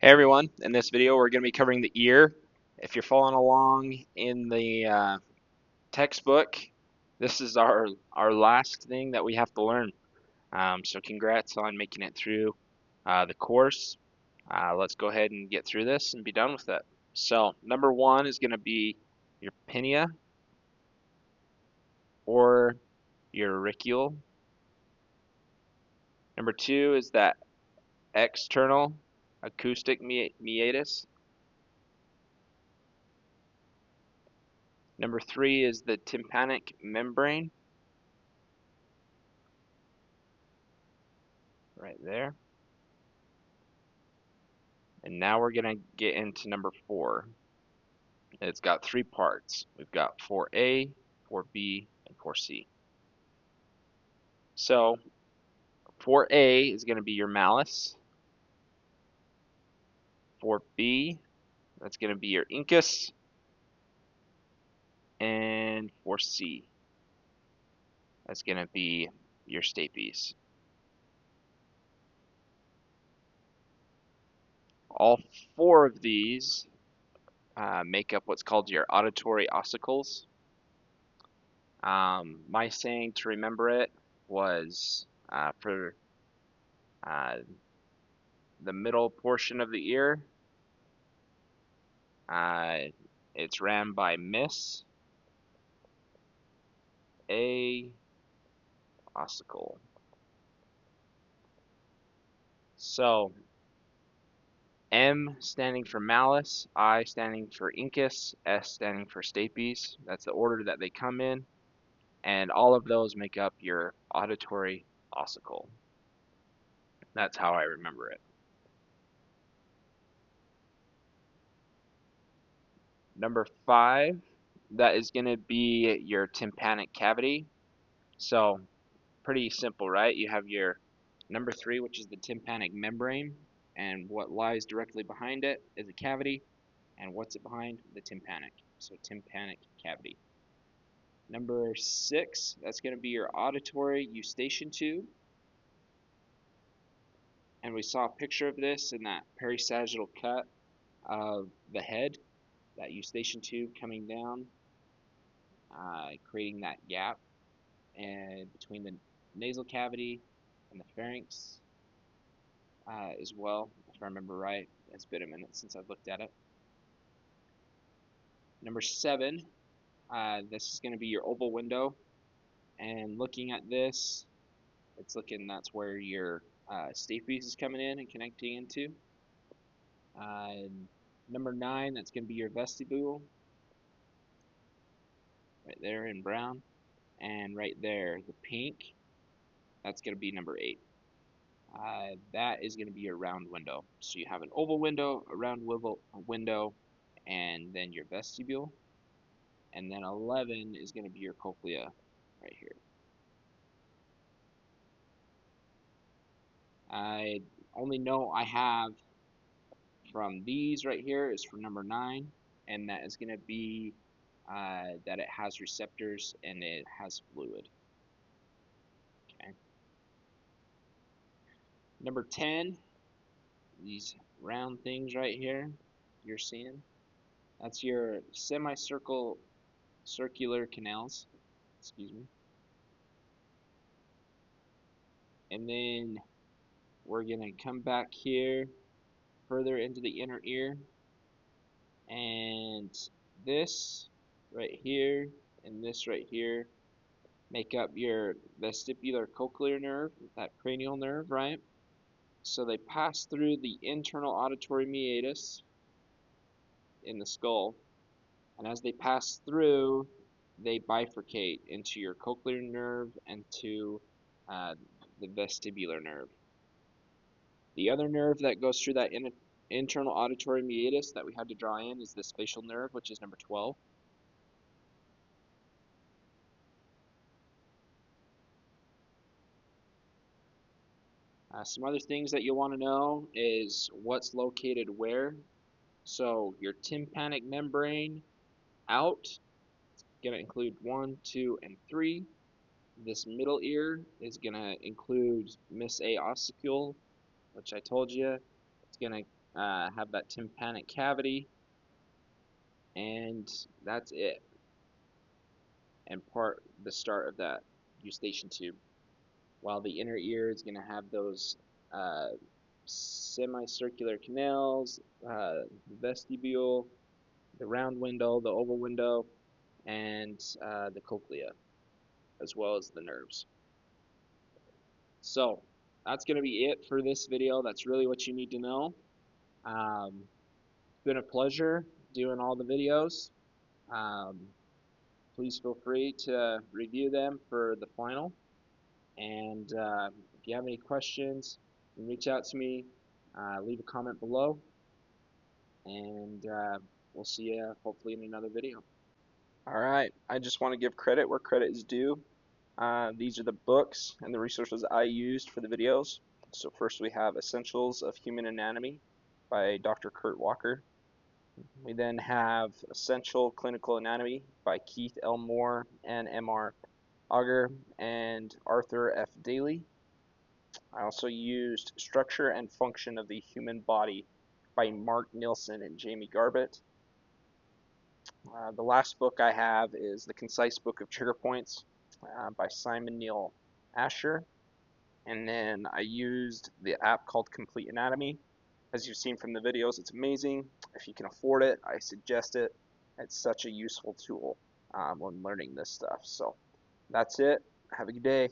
Hey everyone, in this video we're going to be covering the ear. If you're following along in the textbook, this is our last thing that we have to learn. So congrats on making it through the course. Let's go ahead and get through this and be done with it. So number one is going to be your pinna or your auricule. Number two is that external acoustic meatus. Number three is the tympanic membrane, right there. And now we're going to get into number four. It's got three parts. We've got 4A, 4B, and 4C. So 4A is going to be your malleus. 4B, that's going to be your incus. And 4C, that's going to be your stapes. All four of these make up what's called your auditory ossicles. My saying to remember it was for the middle portion of the ear, it's ran by Miss A ossicle. So M standing for malleus, I standing for incus, S standing for stapes. That's the order that they come in, and all of those make up your auditory ossicle. That's how I remember it. Number five, that is going to be your tympanic cavity. So pretty simple, right? You have your number three, which is the tympanic membrane, and what lies directly behind it is a cavity, and what's it behind? The tympanic. So tympanic cavity. Number six, that's going to be your auditory eustachian tube, and we saw a picture of this in that perisagittal cut of the head, that eustachian tube coming down, creating that gap and between the nasal cavity and the pharynx as well, if I remember right. It's been a minute since I've looked at it. Number seven, this is going to be your oval window, and looking at this, it's looking that's where your stapes is coming in and connecting into. Number nine, that's going to be your vestibule, right there in brown, and right there, the pink, that's going to be number eight. That is going to be your round window. So you have an oval window, a round window, and then your vestibule. And then 11 is going to be your cochlea right here. I only know I have from these right here is for number 9, and that is going to be that it has receptors and it has fluid. Okay. Number 10, these round things right here you're seeing, that's your semicircular canals, excuse me. And then we're going to come back here further into the inner ear, and this right here and this right here make up your vestibular cochlear nerve, that cranial nerve, right? So they pass through the internal auditory meatus in the skull, and as they pass through, they bifurcate into your cochlear nerve and to the vestibular nerve. The other nerve that goes through that internal auditory meatus that we had to draw in is the spatial nerve, which is number 12. Some other things that you'll want to know is what's located where. So your tympanic membrane out, it's going to include 1, 2, and 3. This middle ear is going to include Miss A ossicule, which I told you. It's going to have that tympanic cavity, and that's it. And the start of that eustachian tube. While the inner ear is going to have those uh, semicircular canals, vestibule, the round window, the oval window, and the cochlea, as well as the nerves. So that's going to be it for this video. That's really what you need to know. It's been a pleasure doing all the videos. Um, please feel free to review them for the final. And if you have any questions, you can reach out to me, leave a comment below, and we'll see you hopefully in another video. Alright, I just want to give credit where credit is due. These are the books and the resources I used for the videos. So first we have Essentials of Human Anatomy by Dr. Kurt Walker. We then have Essential Clinical Anatomy by Keith L. Moore and M.R. Auger and Arthur F. Daly. I also used Structure and Function of the Human Body by Mark Nilsson and Jamie Garbett. The last book I have is The Concise Book of Trigger Points by Simon Neil Asher. And then I used the app called Complete Anatomy. As you've seen from the videos, it's amazing. If you can afford it, I suggest it. It's such a useful tool when learning this stuff. So that's it. Have a good day.